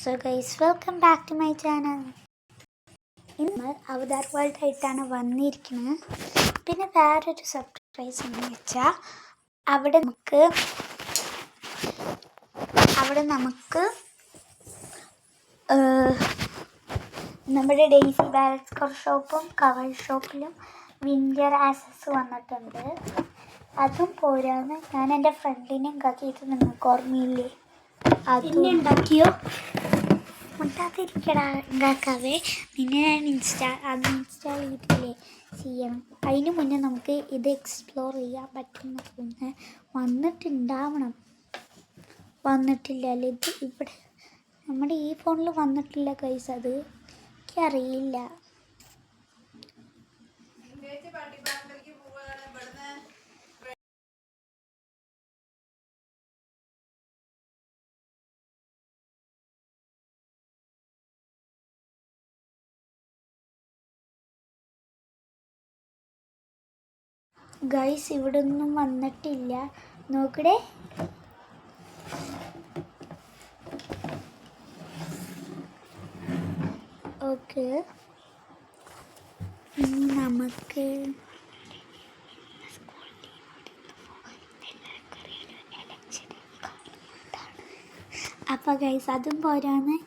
So guys welcome back to my channel. ഇന്ന് Avatar world ആയിട്ടാണ് വന്നിരിക്കുന്നത്. പിന്നെ വേറൊരു സർപ്രൈസ് എന്ന് വെച്ചാൽ അവിടെ നമുക്ക് നമ്മുടെ ഡെയ്സി ബാലൻസ് ഷോപ്പും കവർ ഷോപ്പിലും വിൻ്റർ ആക്സസ് വന്നിട്ടുണ്ട്. അതും പോരാന്ന് ഞാൻ എൻ്റെ ഫ്രണ്ടിനെയും കാക്കിയിട്ട് നിങ്ങൾക്ക് ഓർമ്മയില്ലേ? അതിനെ ഉണ്ടാക്കിയോ? ഉണ്ടാക്കിയിരിക്കടാ ഉണ്ടാക്കാവേ. നിന്നെ ഞാൻ ഇൻസ്റ്റാൾ ചെയ്തിട്ടില്ലേ ചെയ്യണം. അതിന് മുന്നേ നമുക്ക് ഇത് എക്സ്പ്ലോർ ചെയ്യാൻ പറ്റുന്ന വന്നിട്ടുണ്ടാവണം. വന്നിട്ടില്ലല്ലേ? ഇത് ഇവിടെ നമ്മുടെ ഈ ഫോണിൽ വന്നിട്ടില്ല ഗൈസ്. അത് എനിക്കറിയില്ല. ഗൈസ് ഇവിടെ ഒന്നും വന്നിട്ടില്ല. നോക്കടേ. ഓക്കെ, ഇനി നമുക്ക് അപ്പോൾ ഗൈസ് അതും പോരാന്ന്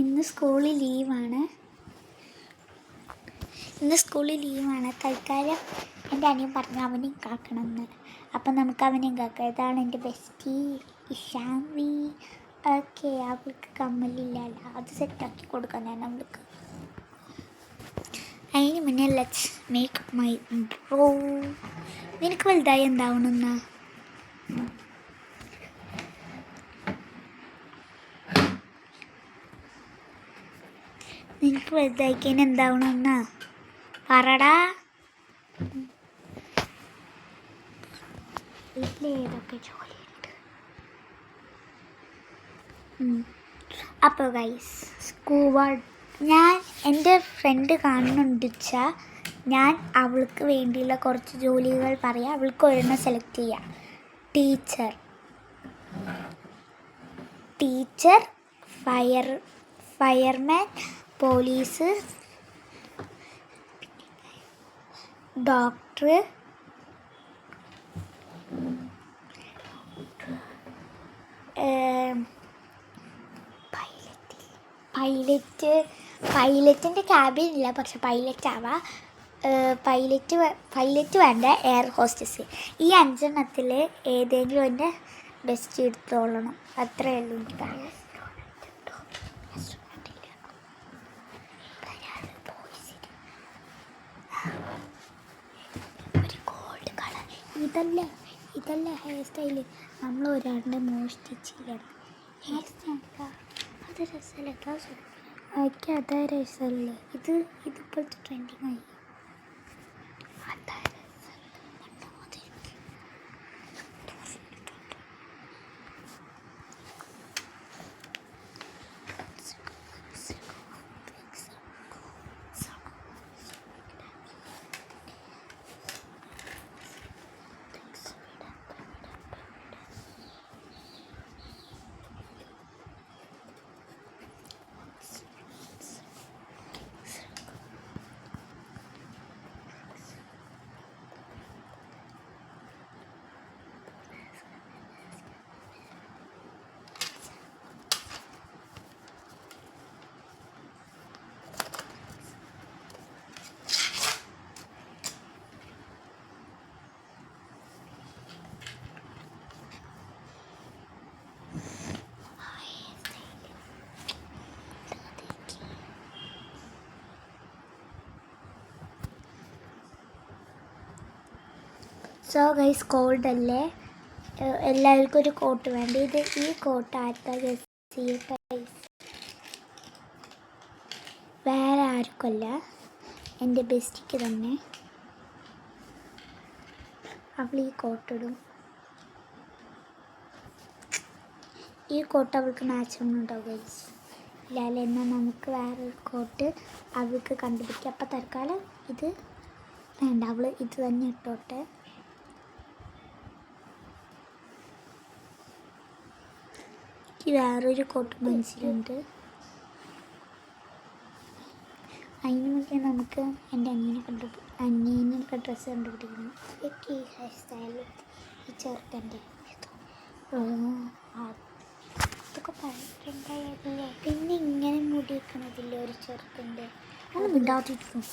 ഇന്ന് സ്കൂളിൽ ലീവാണ്. തൽക്കാലം എൻ്റെ അനിയൻ പറഞ്ഞു അവനെയും കാക്കണമെന്ന്. അപ്പം നമുക്ക് അവനെയും കാക്കാം. ഇതാണ് എൻ്റെ ബെസ്റ്റി ഇഷാൻവി. ഓക്കെ, അവൾക്ക് കമ്മലില്ലല്ല, അത് സെറ്റാക്കി കൊടുക്കാം ഞാൻ അവൾക്ക്. അതിന് മുന്നേ ലെറ്റ്സ് മേക്ക് മൈ ബ്രോ. നിനക്ക് വലുതായി എന്താവണമെന്നാ? നിനക്ക് വലുതായിക്കാൻ എന്താവണമെന്നാ പറടാ. വീട്ടിലേതൊക്കെ ജോലിയുണ്ട്. അപ്പോൾ ഗൈസ് ഞാൻ എൻ്റെ ഫ്രണ്ട് കാണുന്നുണ്ടിച്ചാൽ ഞാൻ അവൾക്ക് വേണ്ടിയുള്ള കുറച്ച് ജോലികൾ പറയാം. അവൾക്ക് ഒരെണ്ണം സെലക്ട് ചെയ്യാം. ടീച്ചർ, ഫയർമാൻ, പോലീസ്, ഡോക്ടർ, പൈലറ്റിൻ്റെ ക്യാബിൻ ഇല്ല, പക്ഷെ പൈലറ്റ് ആവാം. പൈലറ്റ് വേണ്ട, എയർ ഹോസ്റ്റസ്. ഈ 5 ഏതെങ്കിലും എൻ്റെ ബെസ്റ്റ് എടുത്തോളണം. അത്രയേ ഉള്ളൂ എനിക്ക്. ഒരു ഗോൾഡ് കളർ ഇതല്ല ഹെയർ സ്റ്റൈല്. നമ്മൾ ഒരാളുടെ മോഷ്ടിച്ചില്ല. ഹെയർ സ്റ്റൈൽ അത് രസമല്ല. ഓക്കെ, അതാ രസമല്ല. ഇതിപ്പോഴത്തെ ട്രെൻഡിങ് ആയി. സോ ഗൈസ്, കോൾഡ് അല്ലേ? എല്ലാവർക്കും ഒരു കോട്ട് വേണ്ട. ഈ കോട്ട് ആർക്കാ ഗൈസ്? വേറെ ആർക്കല്ല, എൻ്റെ ബെസ്റ്റിക്ക് തന്നെ. അവൾ ഈ കോട്ടിടും. ഈ കോട്ട് അവൾക്ക് മാച്ച് ഒന്നുണ്ടാവും ഗൈസ്. ഇല്ലാല്ലേ? എന്നാൽ നമുക്ക് വേറൊരു കോട്ട് അവൾക്ക് കണ്ടുപിടിക്കാം. അപ്പം തൽക്കാലം ഇത് വേണ്ട, അവൾ ഇത് തന്നെ ഇട്ടോട്ടെ. വേറൊരു കോട്ട് മനസ്സിലുണ്ട്. അതിന് മുന്നേ നമുക്ക് എൻ്റെ അനിയനൊക്കെ ഡ്രസ്സ് കണ്ടുപിടിക്കണം. ഈ ഹെയർ സ്റ്റൈൽ ഈ ചെറുക്കൻ്റെ അതൊക്കെ പഴക്കണ്ടായതല്ലേ. പിന്നെ ഇങ്ങനെ മുടി വെക്കണതില്ലേ ഒരു ചെറുക്കൻ്റെ, അത് മിണ്ടാതിരിക്കും.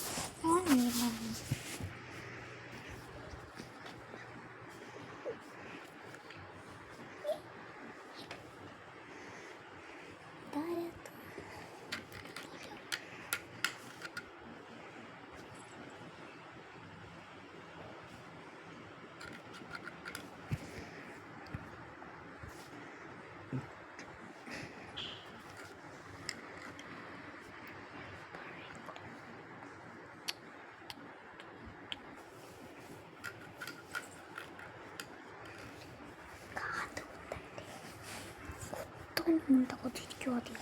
ഉണ്ടാകൊണ്ടിരിക്കുമോ അതി.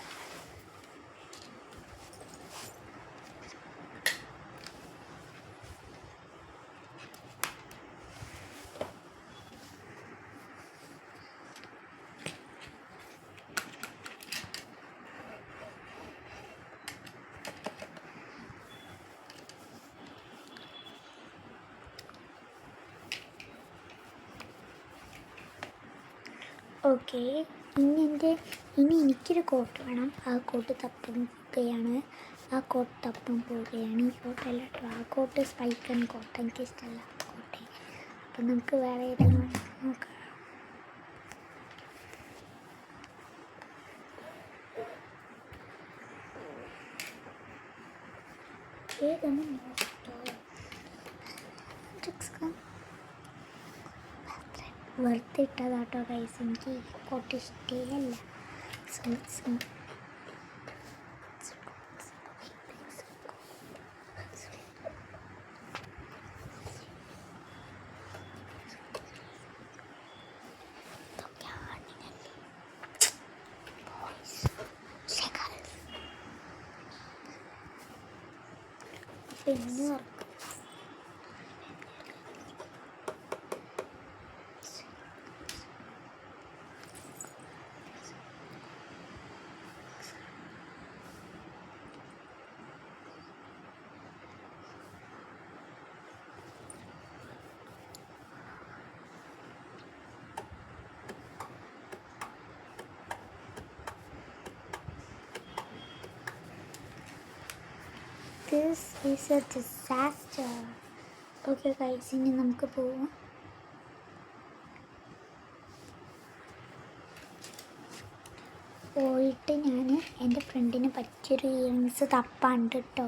ഓക്കെ, ഇനി എനിക്കൊരു കോട്ട് വേണം. ആ കോട്ട് തപ്പാൻ പോവുകയാണ്. ഈ കോട്ടല്ല കേട്ടോ, ആ കോട്ട് സ്പൈക്കൺ കോട്ട്, എനിക്ക് ഇഷ്ടമല്ല കോട്ടെ. അപ്പം നമുക്ക് വേറെ ഏതെങ്കിലും നോക്കാം. വെറുതെ ഇട്ടതാട്ടോ ഗൈസ്, എനിക്ക് കോട്ട് ഇഷ്ടമല്ല. പിന്നെ this is a disaster. Okay guys, ഇനി നമുക്ക് പോവാം. പോയിട്ട് ഞാൻ എൻ്റെ ഫ്രണ്ടിന് പറ്റിയൊരു ഇയറിങ്സ് തപ്പാണ്ട് കേട്ടോ.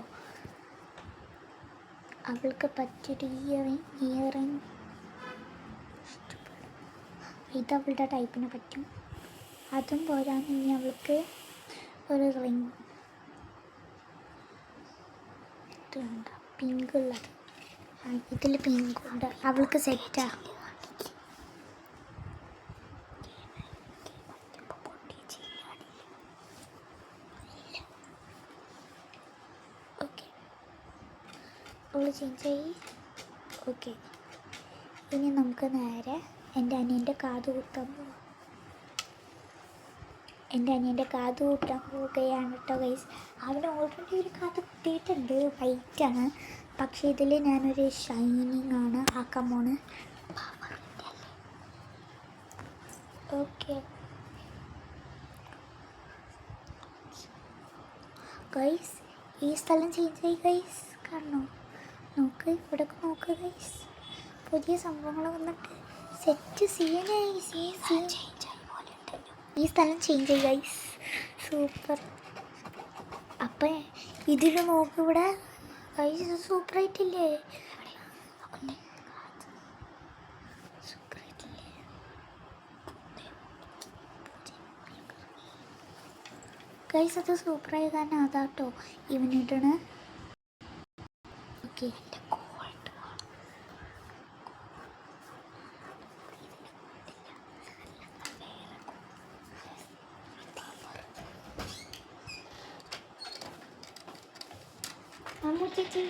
അവൾക്ക് പറ്റിയൊരു ഇയറിങ് ഇത് അവളുടെ ടൈപ്പിന് പറ്റും. അതും പോരാന്ന് ഇനി അവൾക്ക് ഒരു റിങ് വേണ്ട, പിങ്ക് ഉള്ളത്. ഇതിൽ പിങ്ക് ഉണ്ട്, അവൾക്ക് സെറ്റാ. ഓക്കെ, അവൾ ചേഞ്ച് ആയി. ഓക്കെ, ഇനി നമുക്ക് നേരെ എൻ്റെ അനിയൻ്റെ കാത് കുത്താൻ പോവാം. എൻ്റെ അനിയൻ്റെ കാത് കൂട്ടാൻ പോവുകയാണ് കേട്ടോ ഗൈസ്. അവന് ഓൾറെഡി ഒരു കാത് കുത്തിയിട്ടുണ്ട്, വൈറ്റാണ്. പക്ഷേ ഇതിൽ ഞാനൊരു ഷൈനിങ് ആണ് ആക്കാൻ പോണ്. ഓക്കെ ഗൈസ്, ഈ സ്ഥലം ചേഞ്ച് ആയി ഗൈസ്. കാണണോ? നോക്ക്, ഇവിടെ നോക്ക് ഗൈസ്, പുതിയ സംഭവങ്ങൾ വന്നിട്ട് സെറ്റ് ചെയ്യാനായി. ഈ സ്ഥലം ചേഞ്ച് ആയി ഗൈസ്, സൂപ്പർ. അപ്പം ഇതിൽ നോക്ക്, ഇവിടെ ഗൈസ് സൂപ്പറായിട്ടില്ലേ? ഗൈസ് അത് സൂപ്പറായി കാരണം അതാട്ടോ ഇവനിട്ടാണ്. ഓക്കെ, ചേച്ചി